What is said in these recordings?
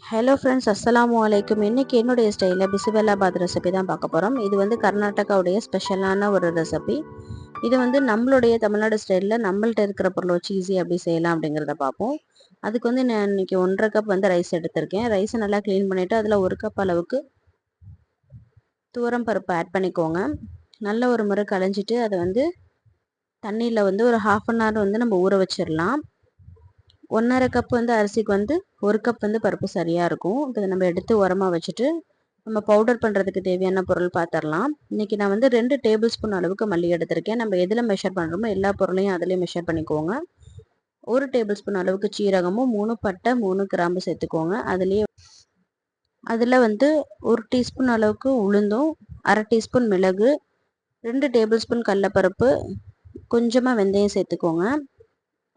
Hello friends, அஸ்ஸலாமு அலைக்கும். இன்றைக்கி என்னுடைய ஸ்டைலில் பிசிபெல்லாபாத் ரெசிபி தான் பார்க்க போகிறோம். இது வந்து கர்நாடகாவுடைய ஸ்பெஷலான ஒரு ரெசிபி. இது வந்து நம்மளுடைய தமிழ்நாடு ஸ்டைலில் நம்மள்ட்ட இருக்கிற பொருளை வச்சு ஈஸியாக எப்படி செய்யலாம் அப்படிங்கிறத பார்ப்போம். அதுக்கு வந்து நான் இன்றைக்கி 1.5 கப் வந்து ரைஸ் எடுத்திருக்கேன். ரைஸை நல்லா க்ளீன் பண்ணிவிட்டு அதில் 1 கப் அளவுக்கு துவரம் பருப்பு ஆட் பண்ணிக்கோங்க. நல்ல ஒரு முறை களைஞ்சிட்டு அதை வந்து தண்ணியில் வந்து ஒரு 1/2 அன் ஹவர் வந்து நம்ம ஊற வச்சிடலாம். 1.5 கப் வந்து அரிசிக்கு வந்து 1 கப் வந்து பருப்பு சரியாக இருக்கும். இதை நம்ம எடுத்து உரமாக வச்சுட்டு நம்ம பவுடர் பண்ணுறதுக்கு தேவையான பொருள் பார்த்துடலாம். இன்றைக்கி நான் வந்து 2 டேபிள் ஸ்பூன் அளவுக்கு மல்லி எடுத்திருக்கேன். நம்ம எதில் மெஷர் பண்ணுறோமோ எல்லா பொருளையும் அதிலே மெஷர் பண்ணிக்கோங்க. 1 டேபிள் ஸ்பூன் அளவுக்கு சீரகமும் 3 பட்டை 3 கிராம்பு சேர்த்துக்கோங்க. அதில் வந்து 1 டீஸ்பூன் அளவுக்கு உளுந்தும் 1/2 டீஸ்பூன் மிளகு, 2 டேபிள் ஸ்பூன் கடலைப்பருப்பு, கொஞ்சமாக வெந்தயம் சேர்த்துக்கோங்க.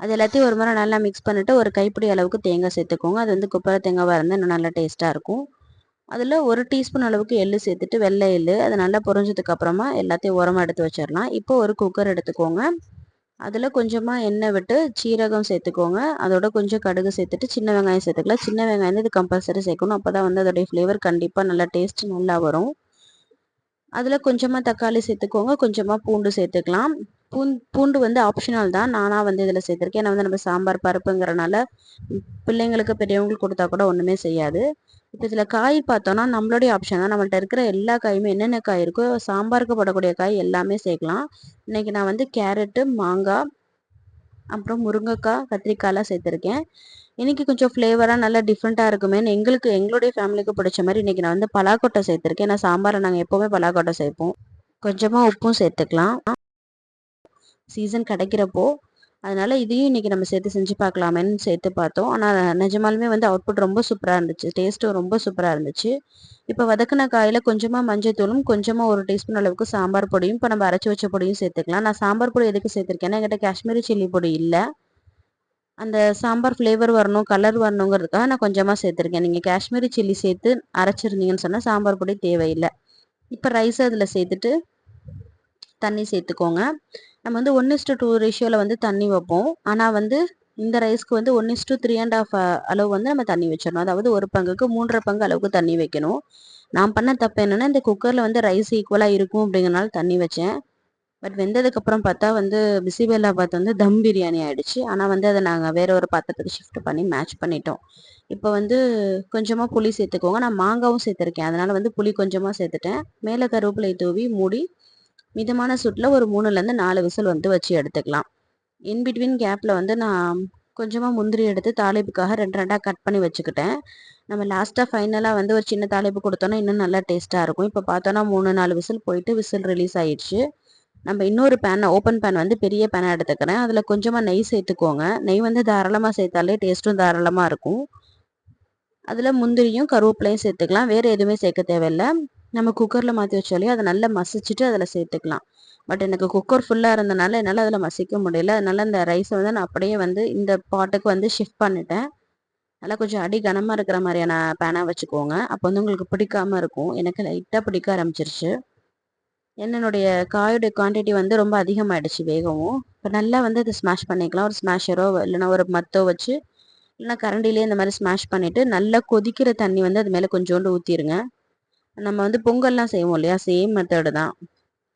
அது எல்லாத்தையும் ஒரு முறை நல்லா மிக்ஸ் பண்ணிவிட்டு ஒரு கைப்பிடி அளவுக்கு தேங்காய் சேர்த்துக்கோங்க. அது வந்து கொப்பரை தேங்காவாக இருந்தால் இன்னும் நல்லா டேஸ்ட்டாக இருக்கும். அதில் 1 டீஸ்பூன் அளவுக்கு எள்ளு சேர்த்துட்டு வெள்ளை எள்ளு அது நல்லா பொரிஞ்சதுக்கு அப்புறமா எல்லாத்தையும் உரமாக எடுத்து வச்சிடலாம். இப்போ ஒரு குக்கர் எடுத்துக்கோங்க. அதில் கொஞ்சமாக எண்ணெய் விட்டு சீரகம் சேர்த்துக்கோங்க. அதோட கொஞ்சம் கடுகு சேர்த்துட்டு சின்ன வெங்காயம் சேர்த்துக்கலாம். சின்ன வெங்காயம் இது கம்பல்சரி சேர்க்கணும். அப்போ தான் வந்து அதோடைய ஃப்ளேவர் கண்டிப்பாக நல்லா டேஸ்ட் நல்லா வரும். அதில் கொஞ்சமாக தக்காளி சேர்த்துக்கோங்க. கொஞ்சமாக பூண்டு சேர்த்துக்கலாம். பூண்டு வந்து ஆப்ஷனல் தான். நானாக வந்து இதில் சேர்த்துருக்கேன். ஏன்னா வந்து நம்ம சாம்பார் பருப்புங்கிறனால பிள்ளைங்களுக்கு பெரியவங்களுக்கு கொடுத்தா கூட ஒன்றுமே செய்யாது. இப்போ இதில் காய் பார்த்தோன்னா நம்மளுடைய ஆப்ஷன் தான். நம்மள்ட்ட இருக்கிற எல்லா காயுமே என்னென்ன காய் இருக்கோ சாம்பாருக்கு போடக்கூடிய காய் எல்லாமே சேர்க்கலாம். இன்றைக்கி நான் வந்து கேரட்டு, மாங்காய், அப்புறம் முருங்கைக்காய், கத்திரிக்காயெலாம் சேர்த்துருக்கேன். இன்றைக்கி கொஞ்சம் ஃப்ளேவராக நல்லா டிஃப்ரெண்ட்டாக இருக்குமேன்னு எங்களுடைய ஃபேமிலிக்கு பிடிச்ச மாதிரி இன்றைக்கி நான் வந்து பலாக்கொட்டை சேர்த்துருக்கேன். ஏன்னா சாம்பாரை நாங்கள் எப்போவுமே பலாக்கொட்டை சேர்ப்போம். கொஞ்சமாக உப்பும் சேர்த்துக்கலாம். சீசன் கிடைக்கிறப்போ அதனால் இதையும் இன்றைக்கி நம்ம சேர்த்து செஞ்சு பார்க்கலாமேன்னு சேர்த்து பார்த்தோம். ஆனால் நிஜமாலுமே வந்து அவுட்புட் ரொம்ப சூப்பராக இருந்துச்சு. டேஸ்ட்டும் ரொம்ப சூப்பராக இருந்துச்சு. இப்போ வதக்கின காயில் கொஞ்சமாக மஞ்சள்தூளும் கொஞ்சமாக 1 டீஸ்பூன் அளவுக்கு சாம்பார் பொடியும் இப்போ நம்ம அரைச்சி வச்ச பொடியும் சேர்த்துக்கலாம். நான் சாம்பார் பொடி எதுக்கு சேர்த்துருக்கேன்னா என்கிட்ட காஷ்மீரி சில்லி பொடி இல்லை. அந்த சாம்பார் ஃப்ளேவர் வரணும், கலர் வரணுங்கிறதுக்காக நான் கொஞ்சமாக சேர்த்துருக்கேன். நீங்கள் காஷ்மீரி சில்லி சேர்த்து அரைச்சிருந்தீங்கன்னு சொன்னால் சாம்பார் பொடி தேவையில்லை. இப்போ ரைஸை அதில் சேர்த்துட்டு தண்ணி சேர்த்துக்கோங்க. நம்ம வந்து 1:2 ரேஷியோவில் வந்து தண்ணி வைப்போம். ஆனால் வந்து இந்த ரைஸ்க்கு வந்து 1:3 1/2 அளவு வந்து நம்ம தண்ணி வச்சிடணும். அதாவது ஒரு பங்குக்கு 3.5 பங்கு அளவுக்கு தண்ணி வைக்கணும். நான் பண்ண தப்பு என்னென்னா இந்த குக்கரில் வந்து ரைஸ் ஈக்குவலாக இருக்கும் அப்படிங்கிறனால தண்ணி வச்சேன். பட் வெந்ததுக்கப்புறம் பார்த்தா வந்து பிசிபெல்லாபாத் வந்து தம் பிரியாணி ஆகிடுச்சு. ஆனால் வந்து அதை நாங்கள் வேற ஒரு பாத்திரத்துக்கு ஷிஃப்ட் பண்ணி மேட்ச் பண்ணிட்டோம். இப்போ வந்து கொஞ்சமாக புளி சேர்த்துக்கோங்க. நான் மாங்காவும் சேர்த்துருக்கேன். அதனால் வந்து புளி கொஞ்சமாக சேர்த்துட்டேன். மேலே கருவேப்பிலை தூவி மூடி மிதமான சூட்டில் ஒரு 3லேருந்து 4 விசில் வந்து வச்சு எடுத்துக்கலாம். இன்பிட்வீன் கேப்பில் வந்து நான் கொஞ்சமாக முந்திரி எடுத்து தாளிப்புக்காக 2 கட் பண்ணி வச்சுக்கிட்டேன். நம்ம லாஸ்ட்டாக ஃபைனலாக வந்து ஒரு சின்ன தாளிப்பு கொடுத்தோன்னா இன்னும் நல்லா டேஸ்ட்டாக இருக்கும். இப்போ பார்த்தோன்னா 3-4 விசில் போயிட்டு விசில் ரிலீஸ் ஆயிடுச்சு. நம்ம இன்னொரு ஓப்பன் பேன் வந்து பெரிய பேனாக எடுத்துக்கிறேன். அதில் கொஞ்சமாக நெய் சேர்த்துக்கோங்க. நெய் வந்து தாராளமாக சேர்த்தாலே டேஸ்ட்டும் தாராளமாக இருக்கும். அதில் முந்திரியும் கருவேப்பிலையும் சேர்த்துக்கலாம். வேறு எதுவுமே சேர்க்க தேவையில்லை. நம்ம குக்கரில் மாற்றி வச்சாலே அதை நல்லா மசிச்சுட்டு அதில் சேர்த்துக்கலாம். பட் எனக்கு குக்கர் ஃபுல்லாக இருந்தனால என்னால் அதில் மசிக்க முடியல. அதனால் அந்த ரைஸை வந்து நான் அப்படியே வந்து இந்த பாட்டுக்கு வந்து ஷிஃப்ட் பண்ணிட்டேன். நல்லா கொஞ்சம் அடி கனமாக இருக்கிற மாதிரியான பேனாக வச்சுக்கோங்க. அப்போ வந்து உங்களுக்கு பிடிக்காமல் இருக்கும். எனக்கு லைட்டாக பிடிக்க ஆரம்பிச்சிருச்சு. என்னுடைய காயோடைய குவான்டிட்டி வந்து ரொம்ப அதிகமாகிடுச்சு வேகவும். இப்போ நல்லா வந்து அதை ஸ்மாஷ் பண்ணிக்கலாம். ஒரு ஸ்மாஷரோ இல்லைனா ஒரு மத்தோ வச்சு இல்லைனா கரண்டிலே இந்த மாதிரி ஸ்மாஷ் பண்ணிவிட்டு நல்லா கொதிக்கிற தண்ணி வந்து அது மேலே கொஞ்சோண்டு ஊற்றிடுங்க. நம்ம வந்து பொங்கல்லாம் செய்வோம் இல்லையா, சேம் மெத்தடு தான்.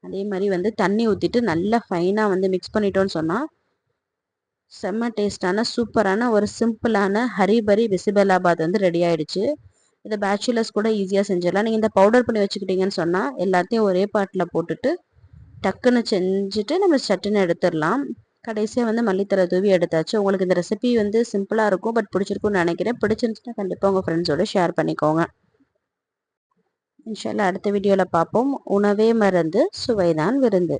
அதே மாதிரி வந்து தண்ணி ஊற்றிட்டு நல்லா ஃபைனாக வந்து மிக்ஸ் பண்ணிட்டோன்னு சொன்னால் செம்ம டேஸ்டான சூப்பரான ஒரு சிம்பிளான ஹரிபரி பிசிபெல்லாபாத் வந்து ரெடி ஆகிடுச்சு. இதை பேச்சுலர்ஸ் கூட ஈஸியாக செஞ்சிடலாம். நீங்கள் இந்த பவுடர் பண்ணி வச்சுக்கிட்டீங்கன்னு சொன்னால் எல்லாத்தையும் ஒரே பாட்டில் போட்டுட்டு டக்குன்னு செஞ்சுட்டு நம்ம சட்டுன்னு எடுத்துடலாம். கடைசியாக வந்து மல்லித்தலை தூவி எடுத்தாச்சு. உங்களுக்கு இந்த ரெசிபி வந்து சிம்பிளாக இருக்கும், பட் பிடிச்சிருக்கும்னு நினைக்கிறேன். பிடிச்சிருந்துச்சுன்னா கண்டிப்பாக உங்கள் ஃப்ரெண்ட்ஸோடு ஷேர் பண்ணிக்கோங்க. இன்ஷால்லா அடுத்த வீடியோவில் பார்ப்போம். உணவே மருந்து, சுவைதான் விருந்து.